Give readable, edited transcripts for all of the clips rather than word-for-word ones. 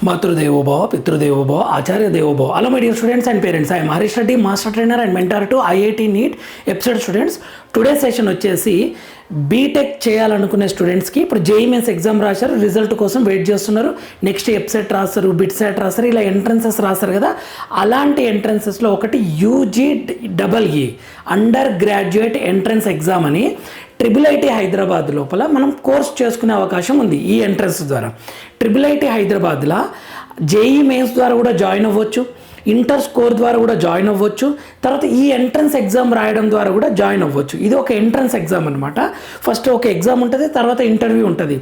Matrudevo Bhava, Pitrudevo Bhava, Acharya Devo Bhava. Hello my dear students and parents. I am Harish Reddy, Master Trainer and Mentor to IIT NEET episode students. Today session వచ్చేసి BTech చేయాలనుకునే స్టూడెంట్స్కి ఇప్పుడు JEE mains exam రాశారు, result కోసం wait చేస్తున్నారు, next EAPCET రాస్తారు, బిట్సెట్ రాస్తారు, ఇలా ఎంట్రన్సెస్ రాస్తారు కదా. అలాంటి ఎంట్రన్సెస్లో ఒకటి యూజీఈఈ అండర్ గ్రాడ్యుయేట్ ఎంట్రన్స్ ఎగ్జామ్ అని IIIT హైదరాబాద్ లోపల మనం కోర్స్ చేసుకునే అవకాశం ఉంది. ఈ ఎంట్రన్స్ ద్వారా IIIT హైదరాబాద్లో జేఈ మెయిన్స్ ద్వారా కూడా జాయిన్ అవ్వచ్చు, ఇంటర్ స్కోర్ ద్వారా కూడా జాయిన్ అవ్వచ్చు, తర్వాత ఈ ఎంట్రన్స్ ఎగ్జామ్ రాయడం ద్వారా కూడా జాయిన్ అవ్వచ్చు. ఇది ఒక ఎంట్రన్స్ ఎగ్జామ్ అనమాట. ఫస్ట్ ఒక ఎగ్జామ్ ఉంటుంది, తర్వాత ఇంటర్వ్యూ ఉంటుంది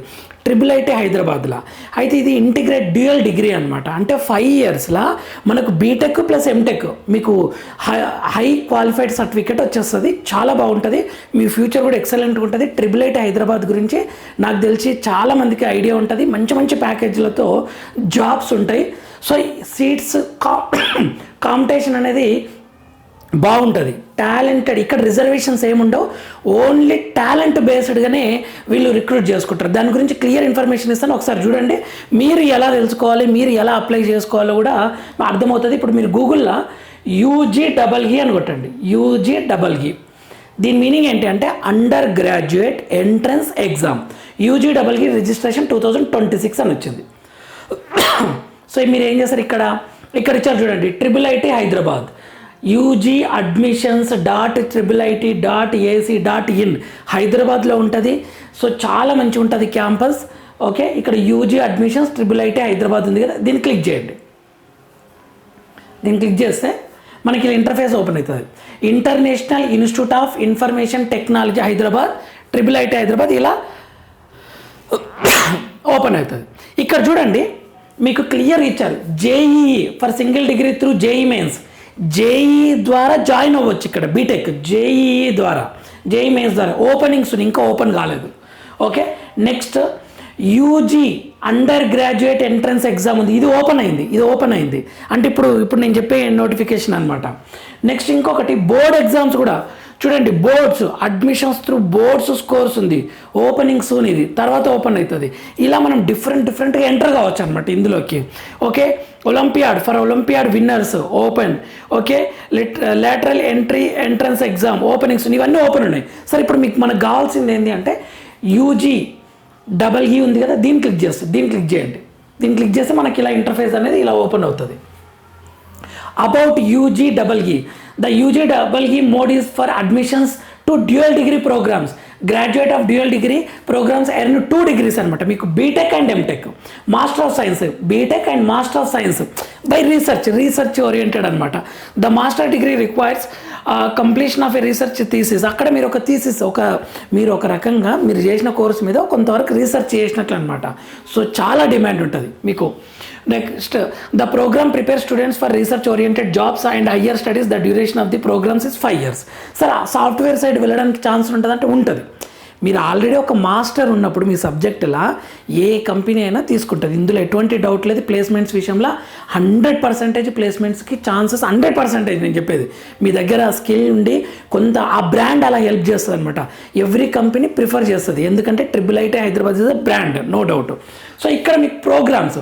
IIIT హైదరాబాద్లో. అయితే ఇది ఇంటిగ్రేట్ డ్యూయల్ డిగ్రీ అనమాట. అంటే 5 ఇయర్స్లో మనకు బీటెక్ ప్లస్ ఎంటెక్ మీకు హై క్వాలిఫైడ్ సర్టిఫికేట్ వచ్చేస్తుంది. చాలా బాగుంటుంది, మీ ఫ్యూచర్ కూడా ఎక్సలెంట్గా ఉంటుంది. IIIT హైదరాబాద్ గురించి నాకు తెలిసి చాలామందికి ఐడియా ఉంటుంది. మంచి మంచి ప్యాకేజీలతో జాబ్స్ ఉంటాయి. సో సీట్స్ కాంపిటీషన్ అనేది బాగుంటుంది. టాలెంటెడ్, ఇక్కడ రిజర్వేషన్స్ ఏముండవు, ఓన్లీ టాలెంట్ బేస్డ్గానే వీళ్ళు రిక్రూట్ చేసుకుంటారు. దాని గురించి క్లియర్ ఇన్ఫర్మేషన్ ఇస్తాను, ఒకసారి చూడండి. మీరు ఎలా తెలుసుకోవాలి, మీరు ఎలా అప్లై చేసుకోవాలో కూడా అర్థమవుతుంది. ఇప్పుడు మీరు గూగుల్లో యూజీఈఈ అని కొట్టండి. యూజీఈఈ దీని మీనింగ్ ఏంటి అంటే undergraduate entrance exam. UGEE registration 2026 అని వచ్చింది. సో మీరు ఏం చేస్తారు, ఇక్కడ ఇచ్చారు చూడండి, IIIT హైదరాబాద్ UGadmissions.IIIT.ac.in హైదరాబాద్లో ఉంటుంది. సో చాలా మంచిగా ఉంటుంది క్యాంపస్. ఓకే, ఇక్కడ యూజీ అడ్మిషన్స్ IIIT హైదరాబాద్ ఉంది కదా, దీన్ని క్లిక్ చేయండి. దీన్ని క్లిక్ చేస్తే మనకి ఇలా ఇంటర్ఫేస్ ఓపెన్ అవుతుంది. International institute of information technology Hyderabad, IIIT Hyderabad ఇలా ఓపెన్ అవుతుంది. ఇక్కడ చూడండి మీకు క్లియర్ ఇచ్చారు, JEE for single degree through JEE mains. JEE ద్వారా జాయిన్ అవ్వచ్చు ఇక్కడ బీటెక్. జేఈఈ మెయిన్స్ ద్వారా ఓపెనింగ్స్ ఇంకా ఓపెన్ కాలేదు. Okay, next UG under graduate entrance exam ఉంది, ఇది ఓపెన్ అయింది. అంటే ఇప్పుడు నేను చెప్పే నోటిఫికేషన్ అనమాట. నెక్స్ట్ ఇంకొకటి బోర్డ్ ఎగ్జామ్స్ కూడా చూడండి, boards admissions through boards scores ఉంది, ఓపెనింగ్ సూన్ ఇది తర్వాత ఓపెన్ అవుతుంది. ఇలా మనం డిఫరెంట్గా ఎంటర్ కావచ్చు అనమాట ఇందులోకి. Okay, olympiad winners open. Okay, lateral entrance exam openings ఇవన్నీ ఓపెన్ ఉన్నాయి. సరే, ఇప్పుడు మనకు కావాల్సింది ఏంటి అంటే UGEE ఉంది కదా, దీన్ని క్లిక్ చేయండి. దీన్ని క్లిక్ చేస్తే మనకి ఇలా ఇంటర్ఫేస్ అనేది ఇలా ఓపెన్ అవుతుంది. About UGEE, the UGEE mode is for admissions to dual degree programs. Graduate of dual degree programs earn 2 degrees అనమాట. మీకు BTech and MTech, master of science, BTech and master of science by research oriented అనమాట. The master degree requires completion of a research thesis. అక్కడ మీరు ఒక thesis మీరు ఒక రకంగా మీరు చేసిన కోర్స్ మీద కొంతవరకు రీసెర్చ్ చేసినట్లు అనమాట. సో చాలా డిమాండ్ ఉంటుంది మీకు. Next, the program prepare students for research oriented jobs and higher studies. The duration of the programs is 5 years. Sir software side వెళ్ళడానికి ఛాన్స్ ఉంటుందంటే ఉంటుంది. మీరు ఆల్రెడీ ఒక మాస్టర్ ఉన్నప్పుడు మీ సబ్జెక్టులా ఏ కంపెనీ అయినా తీసుకుంటుంది, ఇందులో ఎటువంటి డౌట్ లేదు. ప్లేస్మెంట్స్ విషయంలో 100% ప్లేస్మెంట్స్కి ఛాన్సెస్ 100%. నేను చెప్పేది మీ దగ్గర స్కిల్ ఉండి కొంత ఆ బ్రాండ్ అలా హెల్ప్ చేస్తుంది అనమాట. ఎవ్రీ కంపెనీ ప్రిఫర్ చేస్తుంది, ఎందుకంటే IIIT Hyderabad is a brand, no doubt. So ఇక్కడ మీకు ప్రోగ్రామ్స్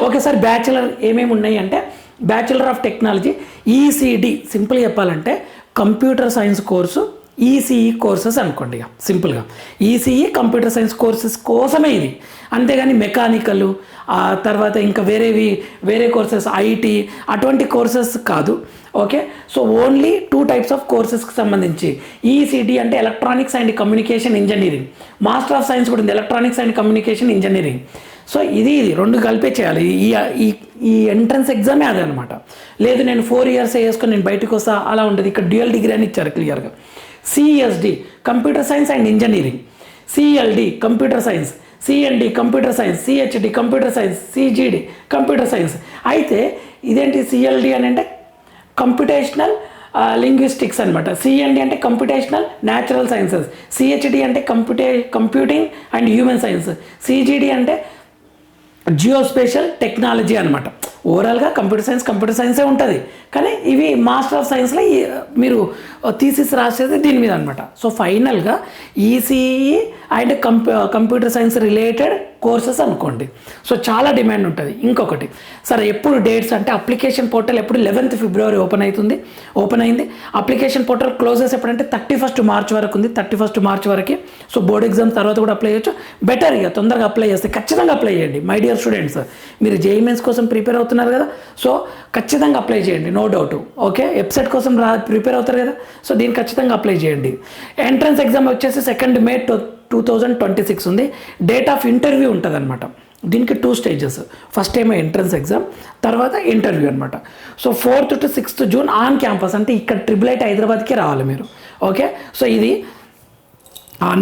ఒకేసారి బ్యాచిలర్ ఏమేమి ఉన్నాయి అంటే బ్యాచిలర్ ఆఫ్ టెక్నాలజీ ECD, సింపుల్గా చెప్పాలంటే computer science course, ECE courses అనుకోండి. ఇక సింపుల్గా ఈసీఈ కంప్యూటర్ సైన్స్ కోర్సెస్ కోసమే ఇది, అంతేగాని మెకానికల్ తర్వాత ఇంకా వేరే కోర్సెస్ ఐటీ అటువంటి కోర్సెస్ కాదు. Okay, so only 2 types of కోర్సెస్కి సంబంధించి. ఈసీడీ అంటే electronics and communication engineering, master of science కూడా ఉంది electronics and communication engineering. So ఇది 2 కలిపే చేయాలి. ఈ ఎంట్రన్స్ ఎగ్జామే అదే అనమాట. లేదు నేను 4 years వేసుకొని నేను బయటకు వస్తా అలా ఉంటుంది. ఇక్కడ డ్యూయల్ డిగ్రీ అని ఇచ్చారు క్లియర్గా. CSD computer science and engineering, CLD computer science, CND computer science, CHD computer science, CGD computer science. అయితే ఇదేంటి CLD అని అంటే కంప్యూటేషనల్ లింగ్విస్టిక్స్ అనమాట. CND అంటే కంప్యూటేషనల్ న్యాచురల్ సైన్సెస్, CHD అంటే computing and human science, CGD అంటే జియోస్పేషియల్ టెక్నాలజీ అనమాట. ఓవరాల్గా కంప్యూటర్ సైన్సే ఉంటుంది, కానీ ఇవి మాస్టర్ ఆఫ్ సైన్స్లో మీరు థీసిస్ రాసేది దీని మీద అనమాట. సో ఫైనల్గా ECE and computer science related courses అనుకోండి. సో చాలా డిమాండ్ ఉంటుంది. ఇంకొకటి సరే ఎప్పుడు డేట్స్ అంటే అప్లికేషన్ పోర్టల్ ఎప్పుడు 11th ఫిబ్రవరి ఓపెన్ అయింది. అప్లికేషన్ పోర్టల్ క్లోజెస్ ఎప్పుడంటే 31st మార్చ్ వరకు ఉంది. 31st మార్చ్ వరకు. సో బోర్డ్ ఎగ్జామ్స్ తర్వాత కూడా అప్లై చేయొచ్చు. బెటర్ ఇక తొందరగా అప్లై చేస్తే ఖచ్చితంగా అప్లై చేయండి మై డియర్ స్టూడెంట్స్. మీరు జేఈఈ మెయిన్స్ కోసం ప్రిపేర్ అవుతున్నారు కదా, సో ఖచ్చితంగా అప్లై చేయండి, నో డౌట్. ఓకే, వెబ్సైట్ కోసం ప్రిపేర్ అవుతారు కదా, సో దీన్ని ఖచ్చితంగా అప్లై చేయండి. ఎంట్రన్స్ ఎగ్జామ్ వచ్చేసి 2 May 2026 ఉంది. డేట్ ఆఫ్ ఇంటర్వ్యూ ఉంటుంది అనమాట. దీనికి 2 stages. ఫస్ట్ ఏమో ఎంట్రన్స్ ఎగ్జామ్, తర్వాత ఇంటర్వ్యూ అనమాట. So 4th to 6th June on campus, అంటే ఇక్కడ IIIT హైదరాబాద్కి రావాలి మీరు. ఓకే, సో ఇది.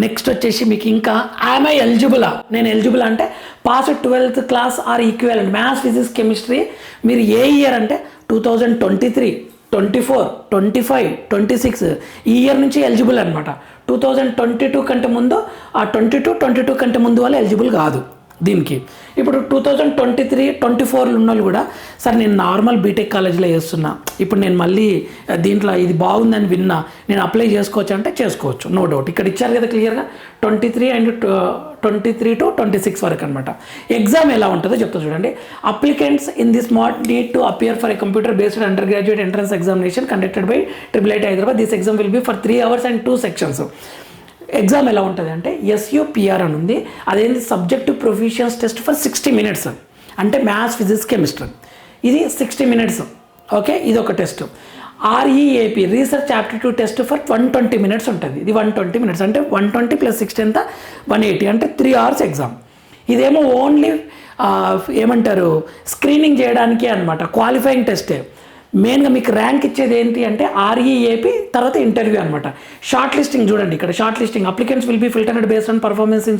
నెక్స్ట్ వచ్చేసి మీకు ఇంకా ఐఎమ్ ఎలిజిబులా, నేను ఎలిజిబుల్ అంటే pass 12th class are equivalent maths, physics, chemistry. మీరు ఏ ఇయర్ అంటే 2023, 24, 25, 26 ఈ ఇయర్ నుంచి ఎలిజిబుల్ అనమాట. 2022 కంటే ముందు, ఆ 22 కంటే ముందు వాళ్ళు ఎలిజిబుల్ కాదు దీనికి. ఇప్పుడు 2023, 24 ఉన్న వాళ్ళు కూడా సార్ నేను నార్మల్ బీటెక్ కాలేజ్లో చేస్తున్నా, ఇప్పుడు నేను మళ్ళీ దీంట్లో ఇది బాగుందని విన్నా, నేను అప్లై చేసుకోవచ్చు అంటే చేసుకోవచ్చు, నో డౌట్. ఇక్కడ ఇచ్చారు కదా క్లియర్గా 23 to 26 వరకు అనమాట. ఎగ్జామ్ ఎలా ఉంటుందో చెప్తా చూడండి. Applicants in this mode need to appear for a computer based under graduate entrance examination conducted by IIIT Hyderabad. This exam will be for 3 hours and 2 sections. Exam ఎలా ఉంటుంది అంటే SUPR అని ఉంది. అదేంటి subjective proficiency test for 60 minutes, అంటే maths, physics, chemistry. ఇది 60 minutes. Okay, ఇది ఒక test. REAP research aptitude test for 120 minutes ఉంటుంది. ఇది 120 minutes, అంటే 120 + 60 ఎంత 180, అంటే 3 hours ఎగ్జామ్. ఇదేమో ఓన్లీ ఏమంటారు స్క్రీనింగ్ చేయడానికి అనమాట, క్వాలిఫైయింగ్ టెస్టే. మెయిన్గా మీకు ర్యాంక్ ఇచ్చేది ఏంటి అంటే REAP, తర్వాత ఇంటర్వ్యూ అనమాట. షార్ట్ లిస్టింగ్ చూడండి, ఇక్కడ short listing applicants will be filtered based on performance in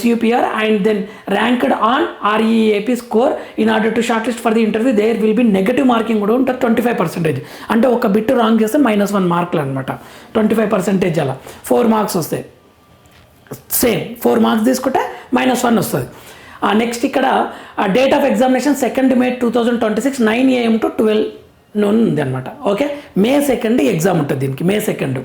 SUPR and then ranked on REAP score in order to short list for the interview. There will be negative marking కూడా ఉంటుంది 25%. అంటే ఒక bit wrong చేస్తే -1 మార్కులు అనమాట, 25% అలా 4 marks వస్తాయి. Same 4 marks తీసుకుంటే -1 వస్తుంది. నెక్స్ట్ ఇక్కడ date of examination 2 May 2026 9 AM to 12 noon ఉంది అనమాట. ఓకే, May 2 ఎగ్జామ్ ఉంటుంది దీనికి. May 2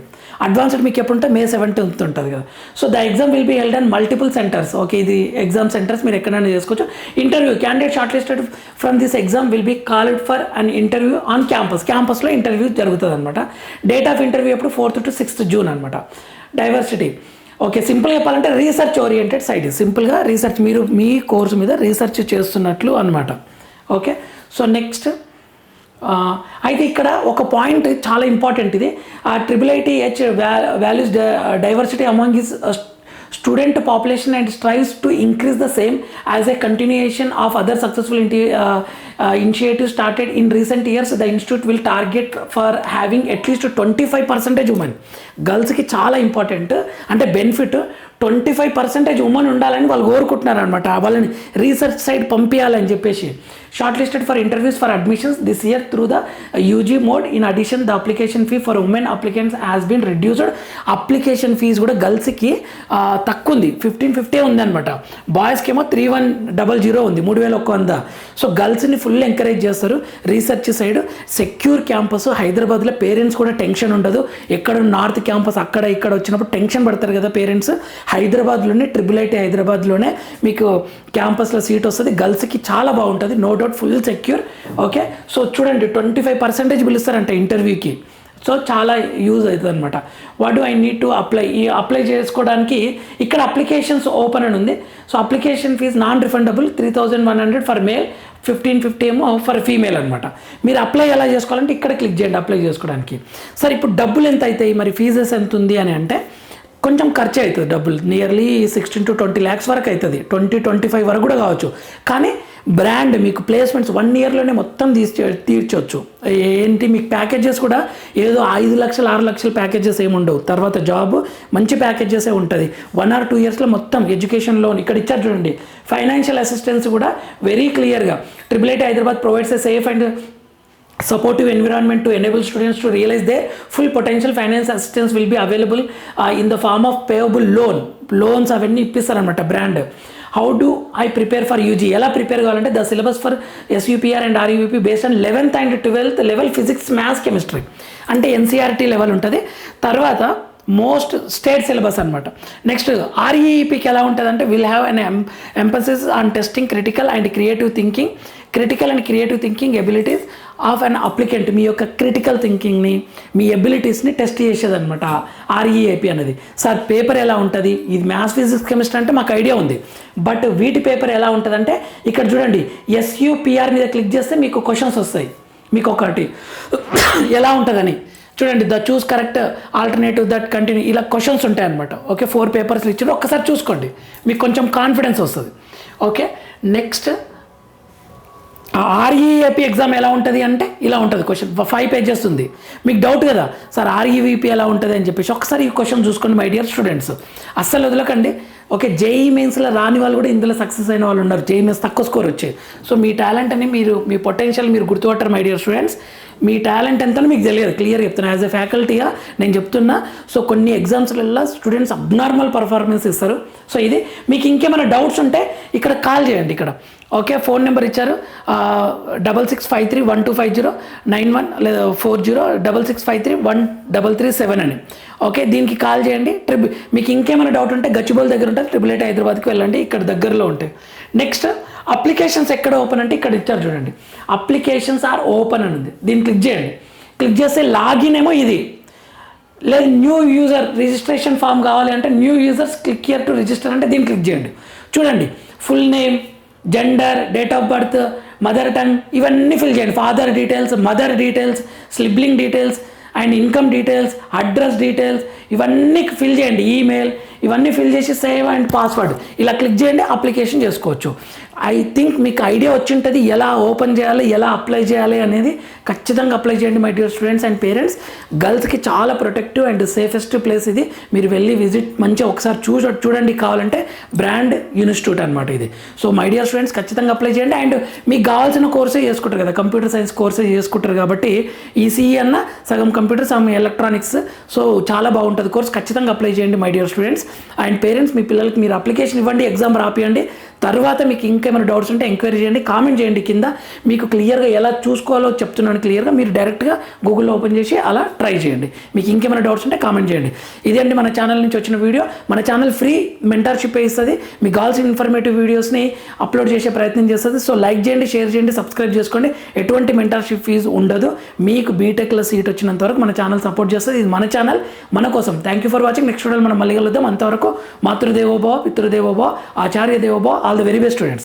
అడ్వాన్స్డ్ మీకు ఎప్పుడు ఉంటే May 17th ఉంటుంది కదా. So the exam will be held and multiple centres. Okay, ఇది ఎగ్జామ్ సెంటర్స్ మీరు ఎక్కడైనా చేసుకోవచ్చు. Interview candidate short listed from this exam will be called for an interview on క్యాంపస్లో ఇంటర్వ్యూ జరుగుతుంది అనమాట. డేట్ ఆఫ్ ఇంటర్వ్యూ ఎప్పుడు 4th to 6th June అనమాట. Diversity okay, సింపుల్గా చెప్పాలంటే రీసెర్చ్ ఓరియంటెడ్ సైట్. సింపుల్గా రీసెర్చ్, మీరు మీ కోర్సు మీద రీసెర్చ్ చేస్తున్నట్లు అనమాట. ఓకే, సో నెక్స్ట్ అయితే ఇక్కడ ఒక పాయింట్ చాలా ఇంపార్టెంట్. ఇది IIIT values diversity among his student population and strives to increase the same as a continuation of other successful initiatives started in recent years. The institute will target for having at least 25% women. Girls ki చాలా important, అంటే benefit 25% women ఉండాలని వాళ్ళు కోరుకుంటున్నారు అనమాట. వాళ్ళని research side పంపించాలని చెప్పేసి. Short listed for interviews for admissions this year through the UG mode. In addition the application fee for women applicants has been reduced. Application fees కూడా గర్ల్స్కి తక్కువ ఉంది, 1550 ఉంది అనమాట. బాయ్స్కి ఏమో 3100 ఉంది, 3100. సో గర్ల్స్ని ఫుల్ ఎంకరేజ్ చేస్తారు రీసెర్చ్ సైడ్. సెక్యూర్ క్యాంపస్ హైదరాబాద్లో. పేరెంట్స్ కూడా టెన్షన్ ఉండదు. ఎక్కడ నార్త్ క్యాంపస్ అక్కడ ఇక్కడ వచ్చినప్పుడు టెన్షన్ పడతారు కదా పేరెంట్స్. హైదరాబాద్లోనే IIIT హైదరాబాద్లోనే మీకు క్యాంపస్లో సీట్ వస్తుంది. గర్ల్స్కి చాలా బాగుంటుంది, no doubt, full secure. Okay, so చూడండి 25% పిలుస్తారంట ఇంటర్వ్యూకి. సో చాలా యూజ్ అవుతుంది అనమాట. What do I need to apply? ఈ అప్లై చేసుకోవడానికి ఇక్కడ అప్లికేషన్స్ ఓపెన్ అని ఉంది. So application fee non refundable 3100 for male, 1550 ఏమో ఫర్ ఫీమేల్ అనమాట. మీరు అప్లై ఎలా చేసుకోవాలంటే ఇక్కడ క్లిక్ చేయండి అప్లై చేసుకోవడానికి. సరే, ఇప్పుడు డబ్బులు ఎంత అవుతాయి మరి, ఫీజెస్ ఎంత ఉంది అని అంటే కొంచెం ఖర్చు అవుతుంది డబ్బులు. నియర్లీ 16 to 20 lakhs వరకు అవుతుంది, 20-25 వరకు కూడా కావచ్చు. కానీ బ్రాండ్ మీకు ప్లేస్మెంట్స్ 1 yearలోనే మొత్తం తీర్చవచ్చు. ఏంటి మీకు ప్యాకేజెస్ కూడా ఏదో 5 లక్షలు 6 లక్షల ప్యాకేజెస్ ఏమి ఉండవు. తర్వాత జాబ్ మంచి ప్యాకేజెస్ ఉంటుంది. 1 or 2 yearsలో మొత్తం ఎడ్యుకేషన్ లోన్ ఇక్కడ ఇచ్చారు చూడండి. ఫైనాన్షియల్ అసిస్టెన్స్ కూడా వెరీ క్లియర్గా IIIT Hyderabad provides A safe and supportive environment to enable students to realize their full potential. Finance assistance will be available in the form of payable loans అవన్నీ ఇప్పిస్తారు అనమాట brand. How do I prepare for UG, ఎలా prepare కావాలంటే the syllabus for SUPR and RUP based on 11th and 12th level physics, maths, chemistry అంటే NCERT level ఉంటుంది. తర్వాత most state syllabus అనమాట. Next ఆర్ఈఈపీకి ఎలా ఉంటుంది అంటే will have an emphasis on testing critical and creative thinking abilities of an applicant. మీ యొక్క క్రిటికల్ థింకింగ్ని, మీ ఎబిలిటీస్ని టెస్ట్ చేసేదనమాట ఆర్ఈఏపీ అనేది. సార్ పేపర్ ఎలా ఉంటుంది, ఇది మ్యాథ్స్, ఫిజిక్స్, కెమిస్ట్రీ అంటే మాకు ఐడియా ఉంది, బట్ వీటి పేపర్ ఎలా ఉంటుందంటే ఇక్కడ చూడండి, ఎస్యూపీఆర్ మీద క్లిక్ చేస్తే మీకు క్వశ్చన్స్ వస్తాయి. మీకు ఒకటి ఎలా ఉంటుందని చూడండి, the choose correct alternative that continue, ఇలా క్వశ్చన్స్ ఉంటాయి అనమాట. ఓకే, 4 పేపర్స్లు ఇచ్చారు, ఒక్కసారి చూసుకోండి, మీకు కొంచెం కాన్ఫిడెన్స్ వస్తుంది. ఓకే, నెక్స్ట్ ఆర్ఈఏపీ ఎగ్జామ్ ఎలా ఉంటుంది అంటే ఇలా ఉంటుంది. క్వశ్చన్ 5 pages ఉంది. మీకు డౌట్ కదా సార్ ఆర్ఈవీపీ ఎలా ఉంటుంది అని చెప్పేసి ఒకసారి ఈ క్వశ్చన్ చూసుకోండి మై డియర్ స్టూడెంట్స్, అస్సలు వదలకండి. ఓకే, జేఈ మెయిన్స్లో రాని వాళ్ళు కూడా ఇందులో సక్సెస్ అయిన వాళ్ళు ఉన్నారు, జేఈ మెయిన్స్ తక్కువ స్కోర్ వచ్చాయి. సో మీ టాలెంట్ అని మీ పొటెన్షియల్ మీరు గుర్తుపట్టారు మై డియర్ స్టూడెంట్స్. మీ టాలెంట్ ఎంతనో మీకు తెలియదు, క్లియర్ చెప్తున్నా యాజ్ ఎ ఫ్యాకల్టీగా నేను చెప్తున్నా. సో కొన్ని ఎగ్జామ్స్లలో స్టూడెంట్స్ అబ్నార్మల్ పర్ఫార్మెన్స్ ఇస్తారు. సో ఇది మీకు ఇంకేమైనా డౌట్స్ ఉంటే ఇక్కడ కాల్ చేయండి. ఇక్కడ ఓకే, ఫోన్ నెంబర్ ఇచ్చారు 6653125091 లేదా 4066531337 అని. ఓకే, దీనికి కాల్ చేయండి. మీకు ఇంకేమైనా డౌట్ ఉంటే గచ్చిబౌలి దగ్గర ఉంటుంది, 888 హైదరాబాద్కి వెళ్ళండి, ఇక్కడ దగ్గరలో ఉంటాయి. నెక్స్ట్ అప్లికేషన్స్ ఎక్కడ ఓపెన్ అంటే ఇక్కడ ఇచ్చారు చూడండి, అప్లికేషన్స్ ఆర్ ఓపెన్ అని ఉంది, దీన్ని క్లిక్ చేయండి. క్లిక్ చేస్తే లాగిన్ ఏమో ఇది, లేదు న్యూ యూజర్ రిజిస్ట్రేషన్ ఫామ్ కావాలి అంటే new users click here to register అంటే దీన్ని క్లిక్ చేయండి. చూడండి, full name, gender, date of birth, mother tongue ఇవన్నీ ఫిల్ చేయండి. Father details, mother details, sibling details and income details, address details ఇవన్నీ fill చేయండి. ఈమెయిల్ ఇవన్నీ ఫిల్ చేసి సేవ్ అండ్ పాస్వర్డ్ ఇలా క్లిక్ చేయండి, అప్లికేషన్ చేసుకోవచ్చు. ఐ థింక్ మీకు ఐడియా వచ్చి ఉంటుంది ఎలా ఓపెన్ చేయాలి, ఎలా అప్లై చేయాలి అనేది. ఖచ్చితంగా అప్లై చేయండి my dear students and parents. గర్ల్స్కి చాలా ప్రొటెక్టివ్ అండ్ సేఫెస్ట్ ప్లేస్ ఇది, మీరు వెళ్ళి విజిట్ మంచిగా ఒకసారి చూడండి. కావాలంటే బ్రాండ్ ఇన్స్టిట్యూట్ అనమాట ఇది. సో మై డియర్ స్టూడెంట్స్ ఖచ్చితంగా అప్లై చేయండి. అండ్ మీకు కావాల్సిన కోర్సే చేసుకుంటారు కదా, కంప్యూటర్ సైన్స్ కోర్సే చేసుకుంటారు కాబట్టి ఈసీఈ అన్న సగం కంప్యూటర్ సగం ఎలక్ట్రానిక్స్, సో చాలా బాగుంటుంది కోర్స్. ఖచ్చితంగా అప్లై చేయండి my dear students and parents. మీ పిల్లలకి మీరు అప్లికేషన్ ఇవ్వండి, ఎగ్జామ్ రాపియండి. తర్వాత మీకు ఇంకేమైనా డౌట్స్ ఉంటే ఎంక్వైరీ చేయండి, కామెంట్ చేయండి కింద. మీకు క్లియర్గా ఎలా చూసుకోవాలో చెప్తున్నాను క్లియర్గా, మీరు డైరెక్ట్గా గూగుల్లో ఓపెన్ చేసి అలా ట్రై చేయండి. మీకు ఇంకేమైనా డౌట్స్ ఉంటే కామెంట్ చేయండి. ఇదేంటి మన ఛానల్ నుంచి వచ్చిన వీడియో. మన ఛానల్ ఫ్రీ మెంటర్షిప్ ఇస్తుంది, మీకు కావాల్సిన ఇన్ఫర్మేటివ్ వీడియోస్ని అప్లోడ్ చేసే ప్రయత్నం చేస్తుంది. సో లైక్ చేయండి, షేర్ చేయండి, సబ్స్క్రైబ్ చేసుకోండి. ఎటువంటి మెంటర్షిప్ ఫీజు ఉండదు. మీకు బీటెక్లో సీట్ వచ్చినంత వరకు మన ఛానల్ సపోర్ట్ చేస్తుంది. ఇది మన ఛానల్, మన కోసం. Thank you for watching. Next వీడియోలో మనం మళ్ళీ కలుద్దాం. అంతవరకు మాతృదేవోభవ, పితృదేవోభవ, ఆచార్య దేవోభవ. All the very best students.